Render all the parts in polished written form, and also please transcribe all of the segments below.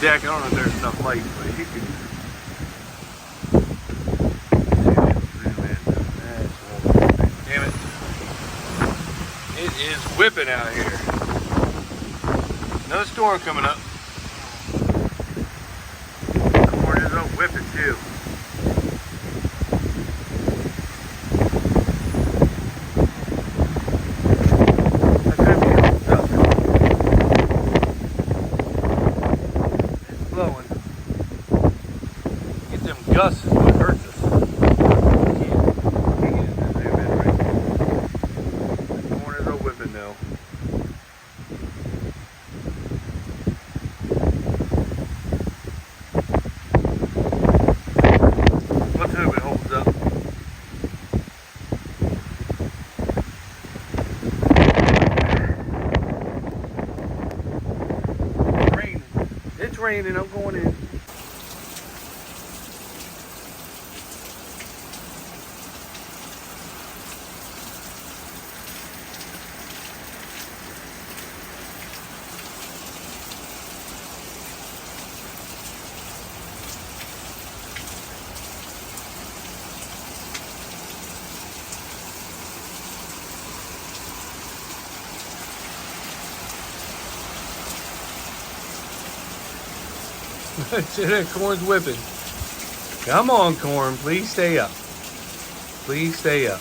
deck. I don't know if there's enough light, but you can. Damn it. It is whipping out here. Another storm coming up. Corn is up whipping too. It's blowing. Get them gusts is what hurts us. Now. Let's hope it holds up. It's raining. It's raining. I'm going in. See that corn's whipping. Come on, corn. Please stay up. Please stay up.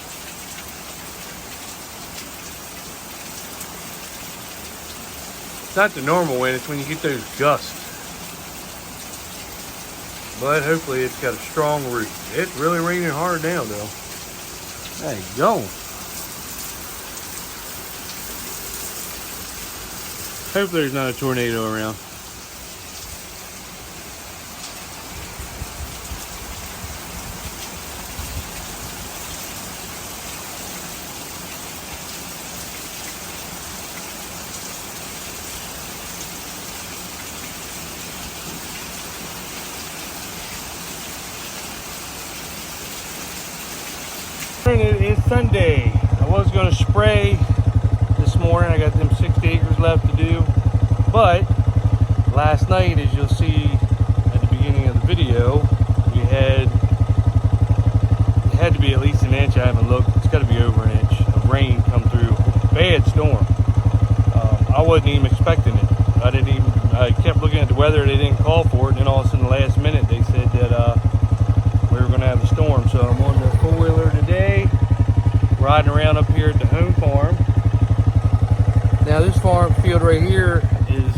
It's not the normal wind. It's when you get those gusts. But hopefully it's got a strong root. It's really raining hard now, though. There you go. Hopefully there's not a tornado around. It is Sunday. I was going to spray this morning. I got them 60 acres left to do. But last night, as you'll see at the beginning of the video, it had to be at least an inch. I haven't looked. It's got to be over an inch of rain come through. Bad storm. I wasn't even expecting it. I kept looking at the weather. They didn't call for it. And then all of a sudden, the last minute, they said that we were going to have the storm. So I'm on the four-wheeler today, riding around up here at the home farm. Now this farm field right here is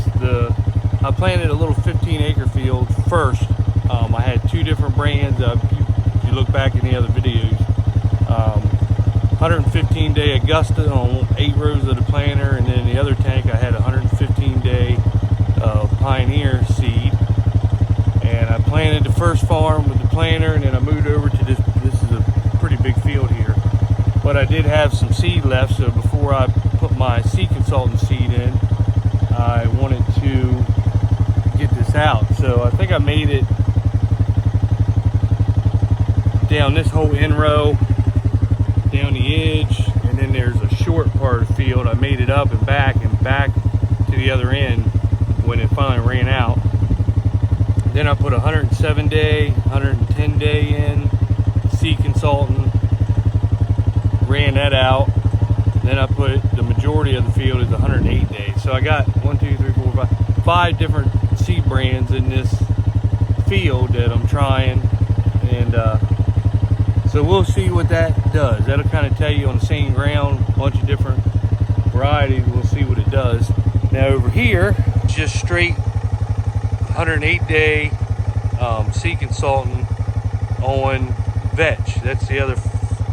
I planted a little 15-acre field first. I had two different brands. If you look back in the other videos, 115-day Augusta on 8 rows of the planter, and then the other tank I had 115-day Pioneer seed. And I planted the first farm with the planter, and then I moved over to this. This is a pretty big field here, but I did have some seed left. So before I put my seed consultant seed in, I wanted to get this out. So I think I made it down this whole in row, down the edge, and then there's a short part of the field. I made it up and back to the other end when it finally ran out. Then I put 107-day, 110-day in, seed consultant, ran that out. Then I put the majority of the field is 108 days. So I got 5 different seed brands in this field that I'm trying. And so we'll see what that does. That'll kind of tell you on the same ground, a bunch of different varieties. We'll see what it does. Now over here, just straight 108-day seed consultant on vetch. That's the other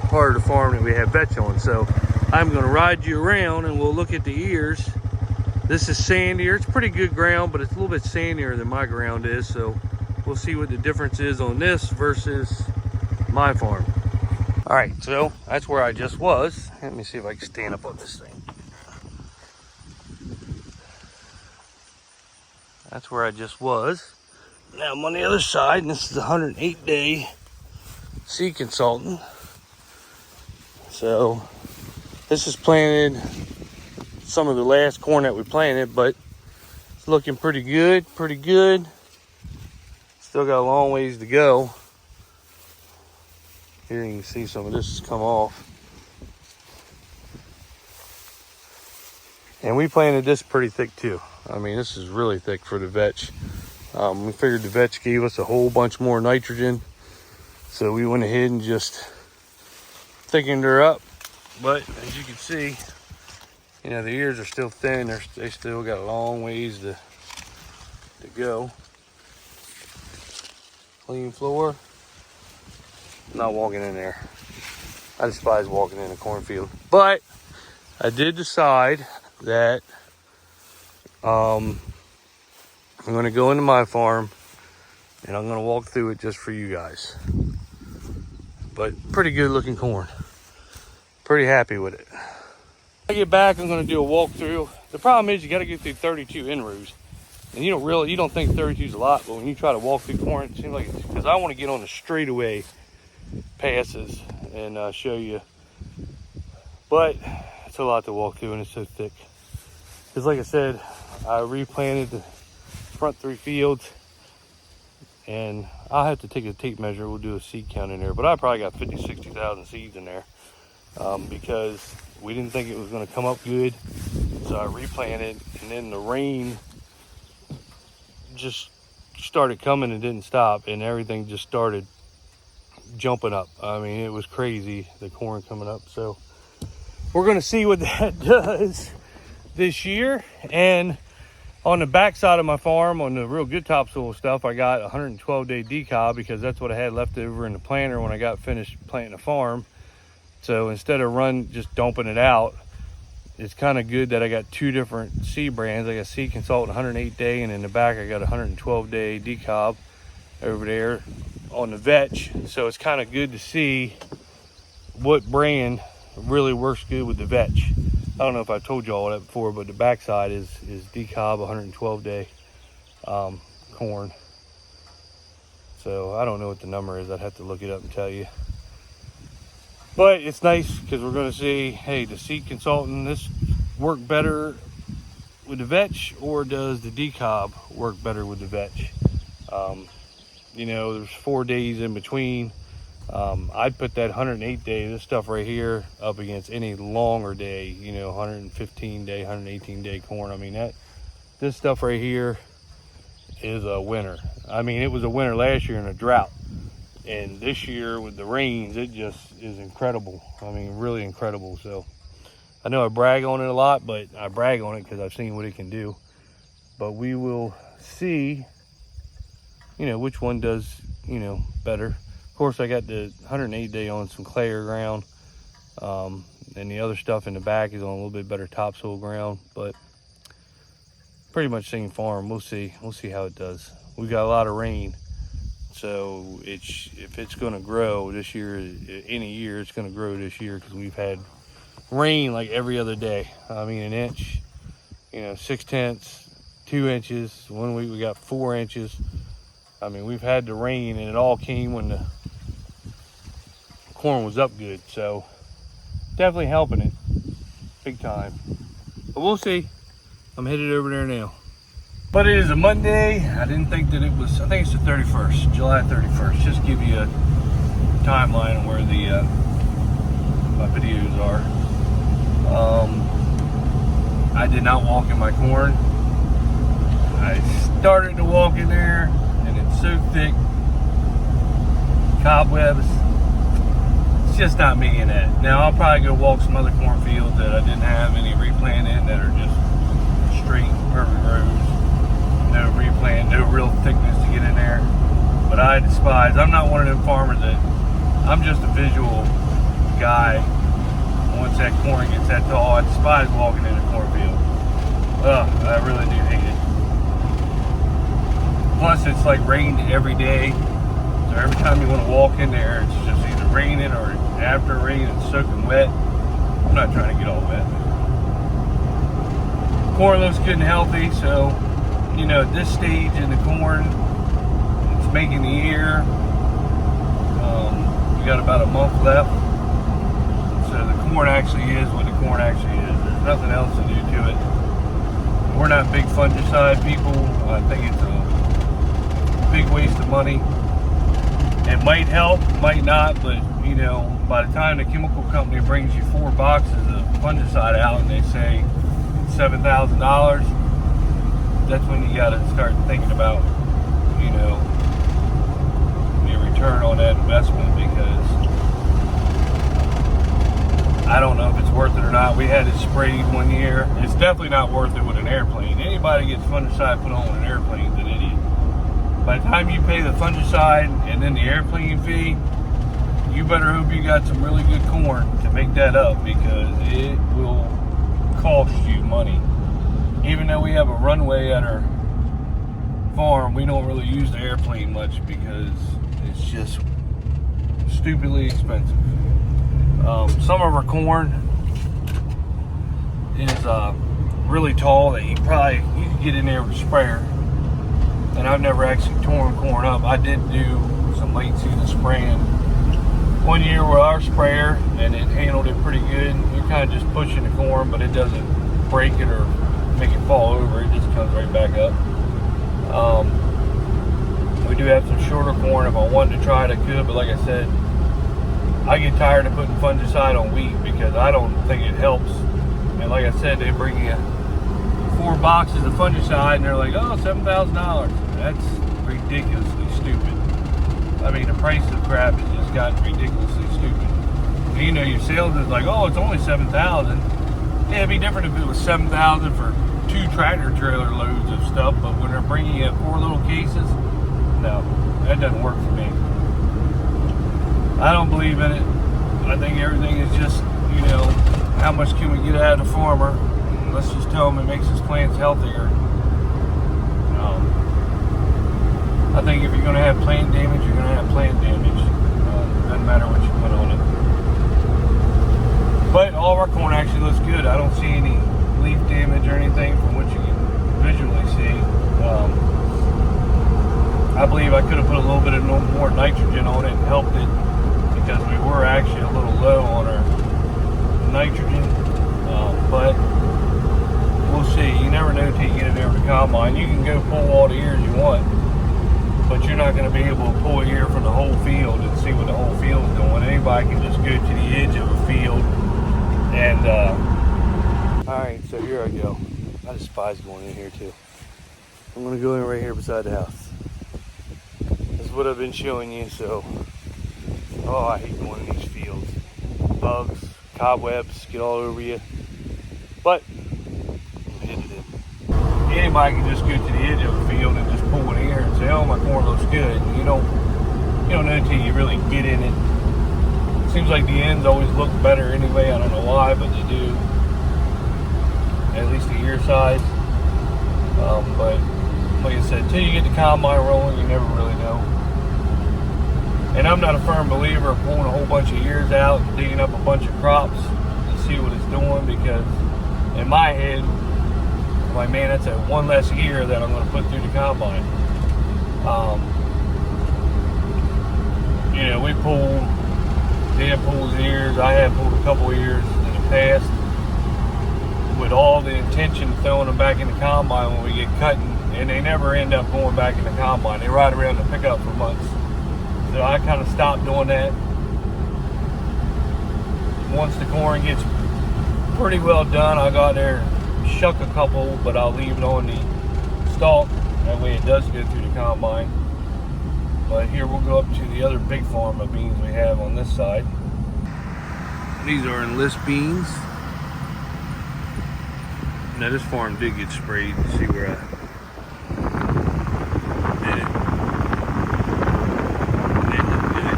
part of the farm that we have vetch on. So I'm going to ride you around and we'll look at the ears. This is sandier. It's pretty good ground, but it's a little bit sandier than my ground is. So we'll see what the difference is on this versus my farm. All right, so that's where I just was. Let me see if I can stand up on this thing. That's where I just was. Now I'm on the other side, and this is a 108-day seed consultant. So this is planted some of the last corn that we planted, but it's looking pretty good, pretty good. Still got a long ways to go. Here you can see some of this has come off. And we planted this pretty thick too. I mean, this is really thick for the vetch. We figured the vetch gave us a whole bunch more nitrogen. So we went ahead and just thickened her up. But as you can see, you know, the ears are still thin. They still got a long ways to go. Clean floor. Not walking in there. I despise walking in a cornfield. But I did decide that I'm going to go into my farm and I'm going to walk through it just for you guys. But pretty good looking corn. Pretty happy with it. When I get back, I'm going to do a walkthrough. The problem is you got to get through 32 in rows. And you don't think 32 is a lot, but when you try to walk through corn, it seems like it's, because I want to get on the straightaway passes and show you. But it's a lot to walk through and it's so thick. Because like I said, I replanted the front 3 fields and I'll have to take a tape measure. We'll do a seed count in there, but I probably got 50, 60,000 seeds in there because we didn't think it was going to come up good. So I replanted, and then the rain just started coming and didn't stop, and everything just started jumping up. I mean, it was crazy, the corn coming up. So we're going to see what that does this year. And on the back side of my farm, on the real good topsoil stuff, I got 112-day decob because that's what I had left over in the planter when I got finished planting the farm. So instead of just dumping it out, it's kind of good that I got 2 different seed brands. I got Seed Consultant 108-day, and in the back I got 112-day decob over there on the vetch. So it's kind of good to see what brand really works good with the vetch. I don't know if I told you all that before, but the backside is decob 112-day corn. So I don't know what the number is. I'd have to look it up and tell you. But it's nice because we're going to see, hey, the Seed Consultant, this work better with the vetch, or does the decob work better with the vetch? You know, there's 4 days in between. I'd put that 108-day, this stuff right here, up against any longer day, you know, 115-day, 118-day corn. I mean, this stuff right here is a winner. I mean, it was a winner last year in a drought. And this year with the rains, it just is incredible. I mean, really incredible. So I know I brag on it a lot, but I brag on it because I've seen what it can do. But we will see, you know, which one does, you know, better. Of course, I got the 108-day on some clayer ground. And the other stuff in the back is on a little bit better topsoil ground. But pretty much same farm. We'll see. We'll see how it does. We got a lot of rain. So if it's going to grow this year, any year, it's going to grow this year because we've had rain like every other day. I mean, an inch, you know, 6/10, 2 inches. 1 week we got 4 inches. I mean, we've had the rain, and it all came when the corn was up good. So definitely helping it big time. But we'll see. I'm headed over there now. But it is a Monday. I didn't think that it was, I think it's the 31st, July 31st. Just give you a timeline of where the my videos are. I did not walk in my corn. I started to walk in there, and it's so thick. Cobwebs. It's just not me in that. Now I'll probably go walk some other cornfields that I didn't have any replant in, that are just straight, perfect rows. No replant, no real thickness to get in there. But I despise, I'm not one of them farmers that, I'm just a visual guy. Once that corn gets that tall, I despise walking in a cornfield. Ugh, I really do hate it. Plus it's like rained every day. So every time you want to walk in there, it's just either raining or after rain it's soaking wet. I'm not trying to get all wet. Corn looks good and healthy, so you know, at this stage in the corn, it's making the ear. We got about a month left. So the corn actually is what the corn actually is. There's nothing else to do to it. We're not big fungicide people. I think it's a big waste of money. It might help, might not, but you know, by the time the chemical company brings you 4 boxes of fungicide out and they say $7,000, that's when you got to start thinking about, you know, your return on that investment, because I don't know if it's worth it or not. We had it sprayed one year. It's definitely not worth it with an airplane. Anybody gets fungicide put on with an airplane is an idiot. By the time you pay the fungicide and then the airplane fee, you better hope you got some really good corn to make that up, because it will cost you money. Even though we have a runway at our farm, we don't really use the airplane much because it's just stupidly expensive. Some of our corn is really tall that you can get in there with a sprayer. And I've never actually torn corn up. I did do some late season spraying one year with our sprayer, and it handled it pretty good. You're kind of just pushing the corn, but it doesn't break it or make it fall over. It just comes right back up. We do have some shorter corn. If I wanted to try it, I could, but like I said, I get tired of putting fungicide on wheat because I don't think it helps. And like I said, they bring you 4 boxes of fungicide and they're like, oh, $7,000. That's ridiculously stupid. I mean, the price of crap has just gotten ridiculously stupid. And, you know, your sales is like, oh, it's only $7,000. Yeah, it'd be different if it was $7,000 for 2 tractor trailer loads of stuff, but when they're bringing you 4 little cases, no, that doesn't work for me. I don't believe in it. I think everything is just, you know, how much can we get out of the farmer? Let's just tell him it makes his plants healthier. I think if you're going to have plant damage, you're going to have plant damage. Doesn't matter what you put on it. But all of our corn actually looks good. I don't see any leaf damage or anything from what you can visually see. I believe I could have put a little bit of more nitrogen on it and helped it, because we were actually a little low on our nitrogen. But we'll see. You never know until you get it over the combine. You can go pull all the ears you want, but you're not going to be able to pull an ear from the whole field and see what the whole field is doing. Anybody can just go to the edge of a field and alright, so here I go. I despise going in here too. I'm going to go in right here beside the house. This is what I've been showing you. So, oh, I hate going in these fields. Bugs, cobwebs get all over you. But anybody can just go to the edge of a field and just pull an ear and say, oh, my corn looks good. And you don't know until you really get in it. It seems like the ends always look better anyway. I don't know why, but they do. At least the ear size. But like I said, until you get the combine rolling, you never really know. And I'm not a firm believer of pulling a whole bunch of ears out and digging up a bunch of crops to see what it's doing, because in my head, I'm like, man, that's one less ear that I'm going to put through the combine. You know, we pull, Dan pulls ears, I have pulled a couple ears in the past with all the intention of throwing them back in the combine when we get cutting, and they never end up going back in the combine. They ride around the pickup for months. So I kind of stopped doing that. Once the corn gets pretty well done, I got there, shuck a couple, but I'll leave it on the stalk. That way it does go through the combine. But here we'll go up to the other big farm of beans we have on this side. These are enlist beans. Now this farm did get sprayed. You see where I did it. They look good.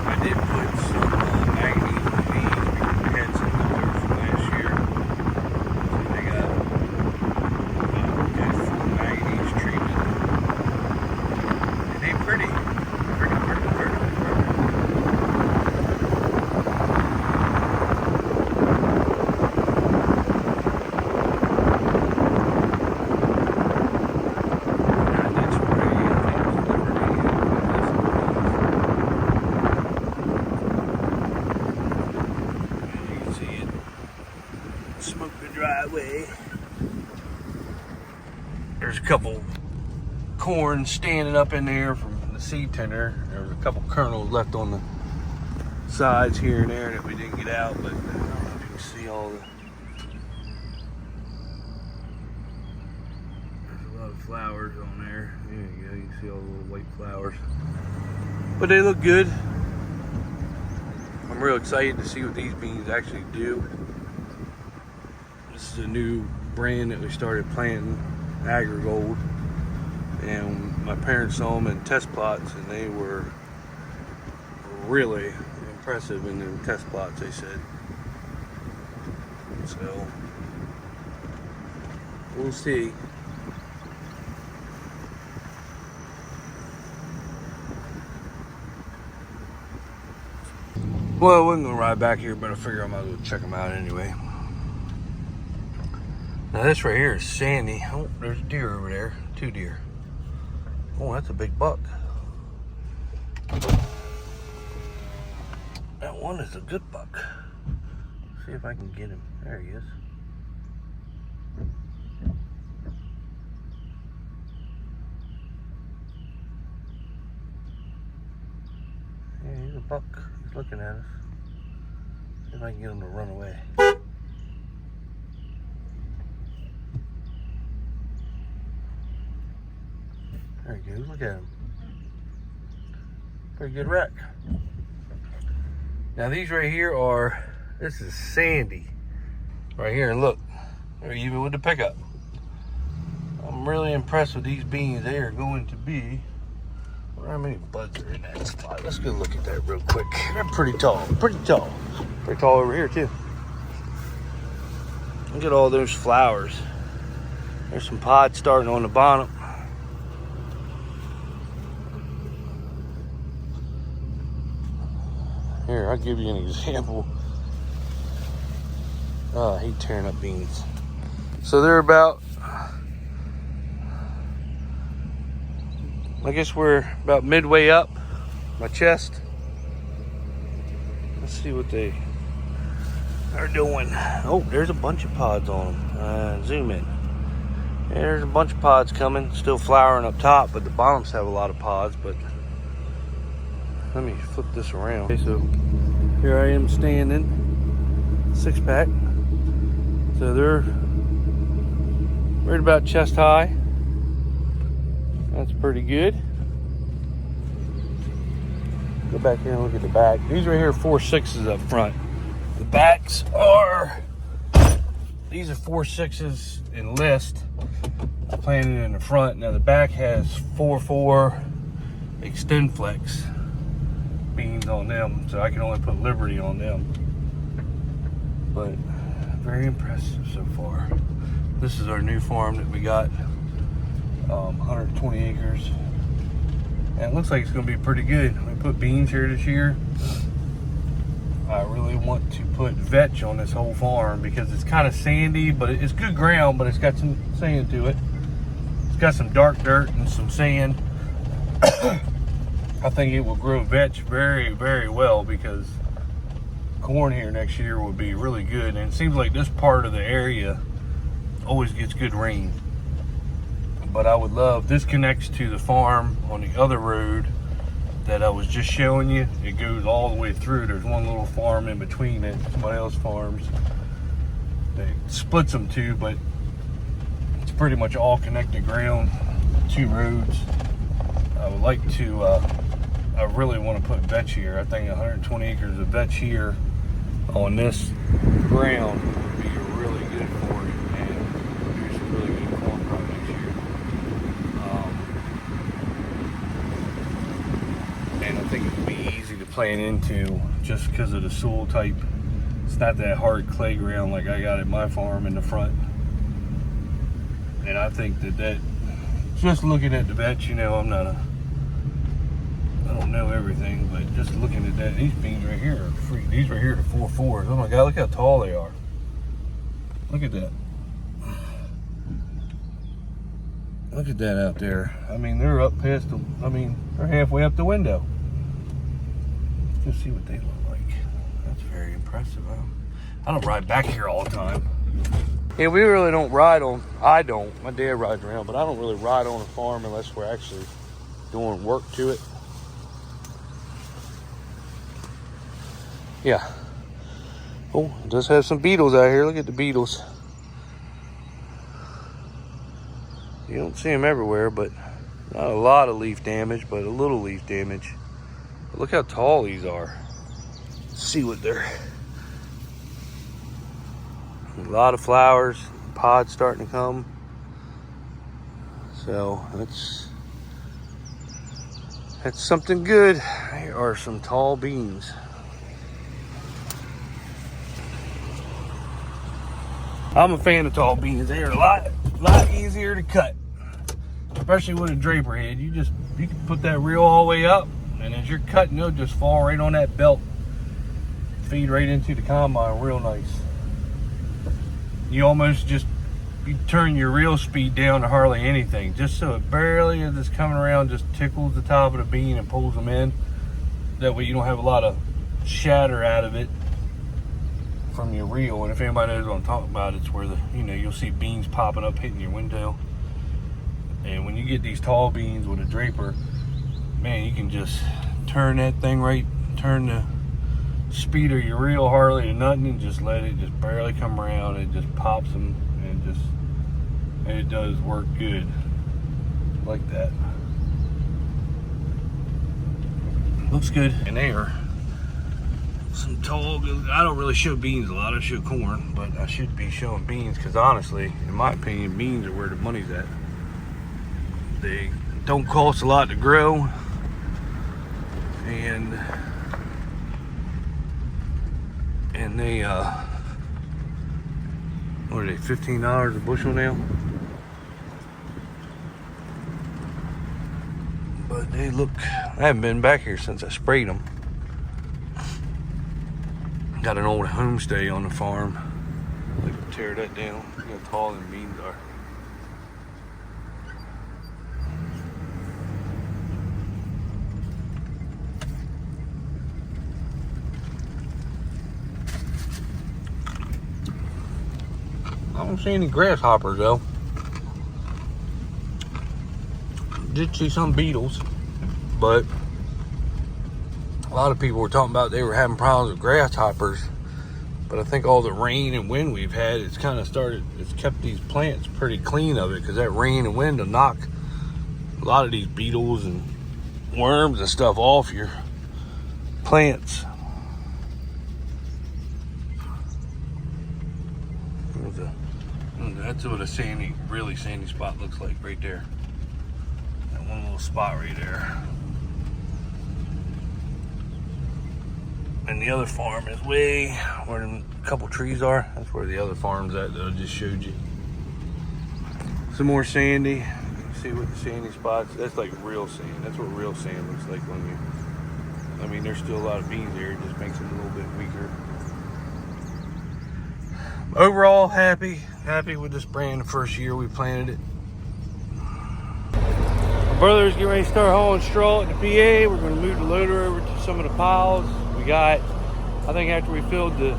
I did put some manganese in these because we had some left over from last year. So they got good full manganese treatment. And they pretty. Smoke the driveway. There's a couple corn standing up in there from the seed tender. There was a couple kernels left on the sides here and there that we didn't get out, but I don't know if you can see all the... There's a lot of flowers on there. There you go, you can see all the little white flowers. But they look good. I'm real excited to see what these beans actually do. This is a new brand that we started planting, AgriGold. And my parents saw them in test plots, and they were really impressive in the test plots, they said. So, we'll see. Well, I wasn't gonna ride back here, but I figure I might as well check them out anyway. Now this right here is sandy. Oh, there's a deer over there, 2 deer. Oh, that's a big buck. That one is a good buck. See if I can get him. There he is. Yeah, he's a buck. He's looking at us. See if I can get him to run away. There he goes, look at him. Pretty good wreck. Now these right here are, this is sandy. Right here, and look, they're even with the pickup. I'm really impressed with these beans. They are going to be, I wonder how many buds are in that spot. Let's go look at that real quick. They're pretty tall, pretty tall. Pretty tall over here too. Look at all those flowers. There's some pods starting on the bottom. Here, I'll give you an example. Oh, he's tearing up beans. So they're about, I guess we're about midway up my chest. Let's see what they are doing. Oh, there's a bunch of pods on them. Zoom in. Yeah, there's a bunch of pods coming. Still flowering up top, but the bottoms have a lot of pods. But let me flip this around. Okay, so here I am standing, 6-pack. So they're right about chest high. That's pretty good. Go back here and look at the back. These right here are 4.6s up front. The backs are, these are 4.6s in list. I planted in the front. Now the back has 4.4 Extend Flex beans on them, so I can only put Liberty on them. But very impressive so far. This is our new farm that we got, 120 acres, and it looks like it's going to be pretty good. We put beans here this year. I really want to put vetch on this whole farm because it's kind of sandy, but it's good ground, but it's got some sand to it. It's got some dark dirt and some sand. I think it will grow vetch very, very well because corn here next year will be really good. And it seems like this part of the area always gets good rain. But I would love, this connects to the farm on the other road that I was just showing you. It goes all the way through. There's one little farm in between it, somebody else's farms. They splits them too, but it's pretty much all connected ground, 2 roads. I would like to, I really want to put vetch here. I think 120 acres of vetch here on this ground would be really good for it and produce a really good corn crop next year. And I think it would be easy to plant into just because of the soil type. It's not that hard clay ground like I got at my farm in the front. And I think that just looking at the vetch, you know, I don't know everything, but just looking at that, these beans right here are free. These right here are 4.4s. Oh my God, look how tall they are. Look at that. Look at that out there. I mean, they're up past the, they're halfway up the window. Just see what they look like. That's very impressive. I don't ride back here all the time. Yeah, we really don't ride on, I don't, my dad rides around, but I don't really ride on a farm unless we're actually doing work to it. Yeah. Oh, it does have some beetles out here. Look at the beetles. You don't see them everywhere, but not a lot of leaf damage, but a little leaf damage. But look how tall these are. Let's see what they're... A lot of flowers, pods starting to come. So that's something good. Here are some tall beans. I'm a fan of tall beans. They are a lot easier to cut, especially with a draper head. You can put that reel all the way up, and as you're cutting, it'll just fall right on that belt, feed right into the combine real nice. You almost you turn your reel speed down to hardly anything, just so it barely, as it's coming around, just tickles the top of the bean and pulls them in. That way you don't have a lot of shatter out of it from your reel. And if anybody knows what I'm talking about, it's where you'll see beans popping up hitting your window. And when you get these tall beans with a draper, man, you can just turn that thing right, turn the speed of your reel hardly to nothing, and just let it just barely come around. It just pops them, and it does work good like that. Looks good. And they are some tall, I don't really show beans a lot, I show corn, but I should be showing beans, because honestly, in my opinion, beans are where the money's at. They don't cost a lot to grow, and they what are they, $15 a bushel now? But they look, I haven't been back here since I sprayed them. Got an old homestay on the farm. I like to tear that down. Look how tall them beans are. I don't see any grasshoppers though. Did see some beetles, but a lot of people were talking about they were having problems with grasshoppers. But I think all the rain and wind we've had, it's kept these plants pretty clean of it, because that rain and wind will knock a lot of these beetles and worms and stuff off your plants. That's what a really sandy spot looks like right there. That one little spot right there. And the other farm is way where a couple trees are. That's where the other farm's at that I just showed you. Some more sandy. You can see what the sandy spots. That's like real sand. That's what real sand looks like when you. There's still a lot of beans there. It just makes them a little bit weaker. Overall, happy with this brand. The first year we planted it. My brother's getting ready to start hauling straw at the PA. We're going to move the loader over to some of the piles. We got, I think after we filled the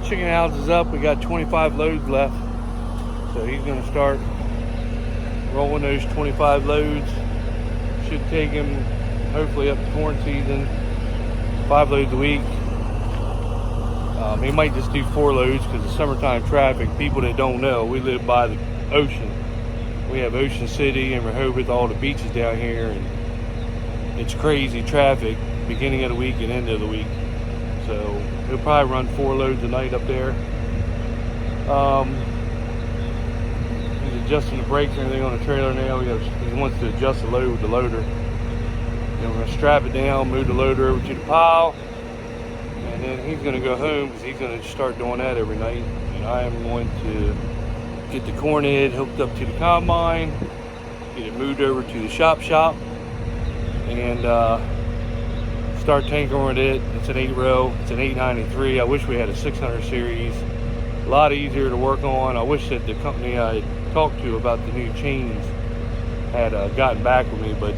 chicken houses up, we got 25 loads left. So he's going to start rolling those 25 loads. Should take him hopefully up to corn season, 5 loads a week. He might just do 4 loads because of summertime traffic. People that don't know, we live by the ocean. We have Ocean City and Rehoboth, all the beaches down here, and it's crazy traffic beginning of the week and end of the week. So he'll probably run 4 loads a night up there. He's adjusting the brakes and everything on the trailer now. He wants to adjust the load with the loader. Then we're going to strap it down, move the loader over to the pile, and then he's going to go home because he's going to start doing that every night. And I am going to get the corn head hooked up to the combine, get it moved over to the shop, and start tinkering with it. It's an 8-row, it's an 893. I wish we had a 600 series. A lot easier to work on. I wish that the company I had talked to about the new chains had gotten back with me, but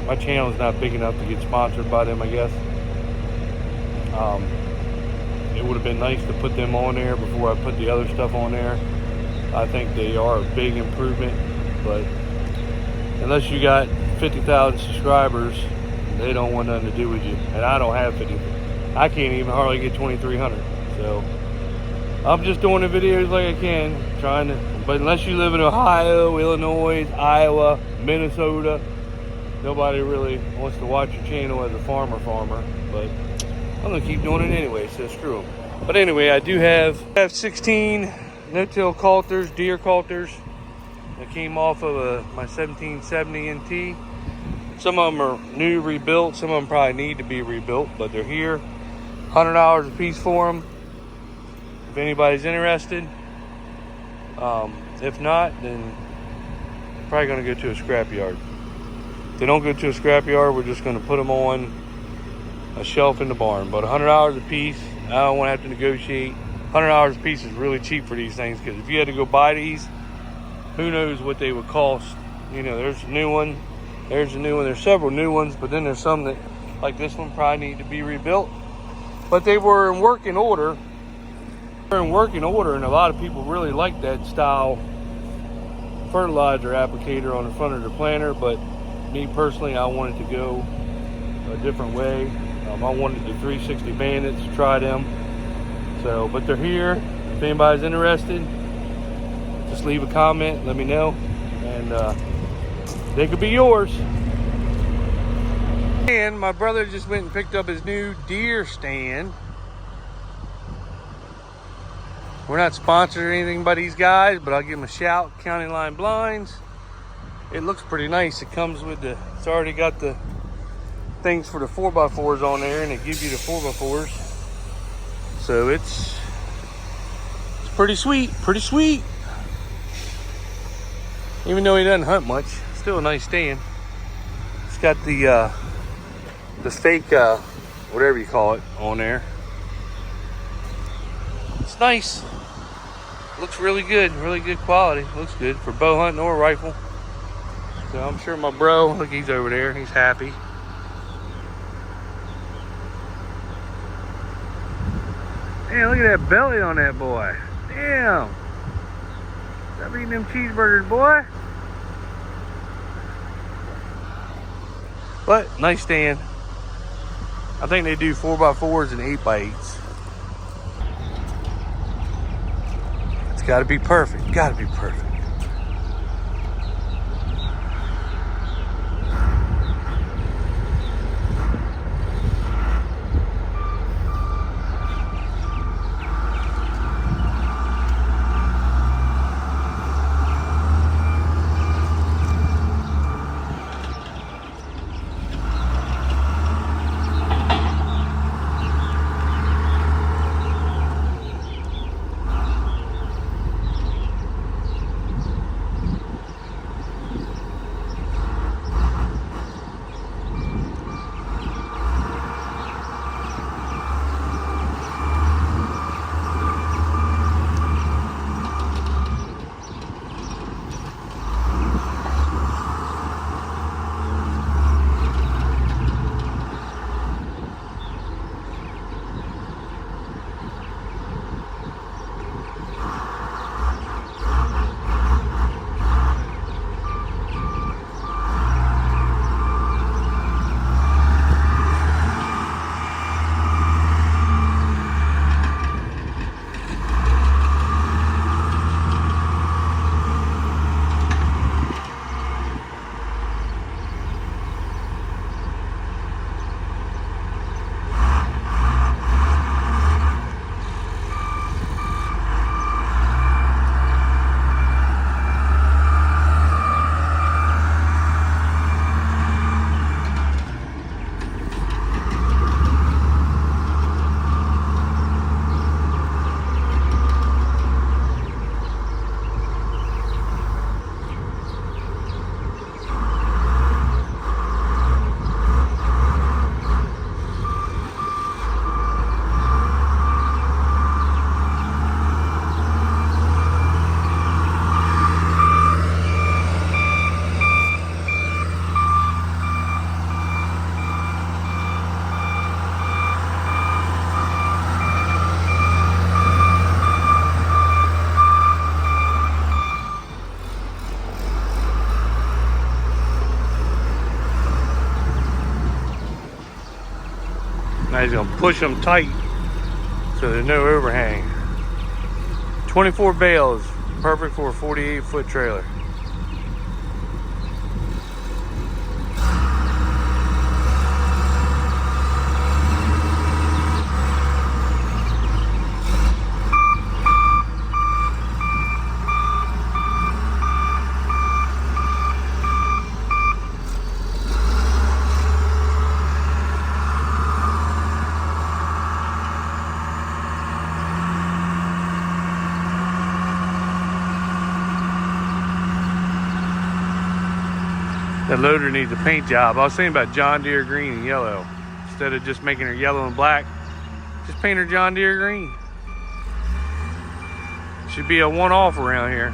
my channel is not big enough to get sponsored by them, I guess. It it would have been nice to put them on there before I put the other stuff on there. I think they are a big improvement, but unless you got 50,000 subscribers, they don't want nothing to do with you. And I don't have 50. I can't even hardly get 2,300. So I'm just doing the videos like I can, trying to. But unless you live in Ohio, Illinois, Iowa, Minnesota, nobody really wants to watch your channel as a farmer. But I'm gonna keep doing it anyway, so screw them. But anyway, I do have 16 no-till coulters, deer coulters. That came off of my 1770 NT. Some of them are new, rebuilt. Some of them probably need to be rebuilt, but they're here. $100 a piece for them. If anybody's interested. If not, then probably gonna go to a scrapyard. If they don't go to a scrapyard, we're just gonna put them on a shelf in the barn. But $100 a piece, I don't want to have to negotiate. $100 a piece is really cheap for these things, because if you had to go buy these, who knows what they would cost. You know, there's a new one, there's a new one, there's several new ones, but then there's some that, like this one, probably need to be rebuilt. But they were in working order. They're in working order, and a lot of people really like that style fertilizer applicator on the front of the planter. But me personally, I wanted to go a different way. I wanted the 360 Bandits to try them. So, but they're here. If anybody's interested, just leave a comment, let me know, and they could be yours. And my brother just went and picked up his new deer stand. We're not sponsored or anything by these guys, but I'll give them a shout. County Line Blinds. It looks pretty nice. It comes with the, it's already got the things for the 4x4s on there, and it gives you the 4x4s. So it's pretty sweet, Even though he doesn't hunt much, still a nice stand. It's got the fake, whatever you call it, on there. It's nice. Looks really good quality. Looks good for bow hunting or rifle. So I'm sure my bro, look, he's over there. He's happy. Damn, look at that belly on that boy. Damn. Stop eating them cheeseburgers, boy. But nice stand. I think they do 4x4s and 8x8s. It's gotta be perfect. Gotta be perfect. Now he's gonna push them tight so there's no overhang. 24 bales, perfect for a 48-foot trailer. That loader needs a paint job. I was thinking about John Deere green and yellow. Instead of just making her yellow and black, just paint her John Deere green. Should be a one-off around here.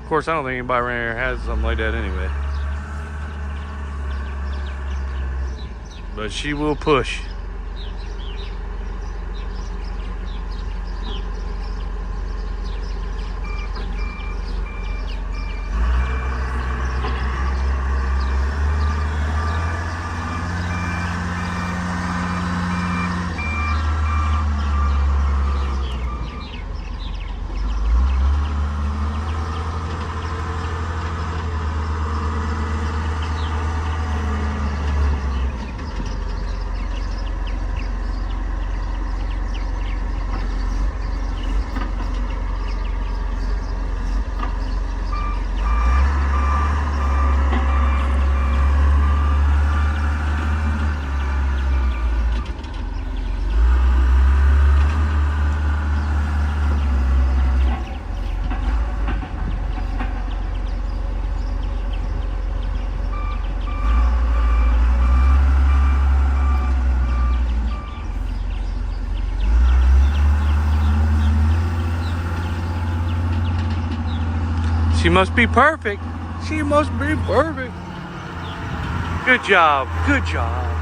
Of course, I don't think anybody around here has something like that anyway. But she will push. She must be perfect. She must be perfect. Good job. Good job.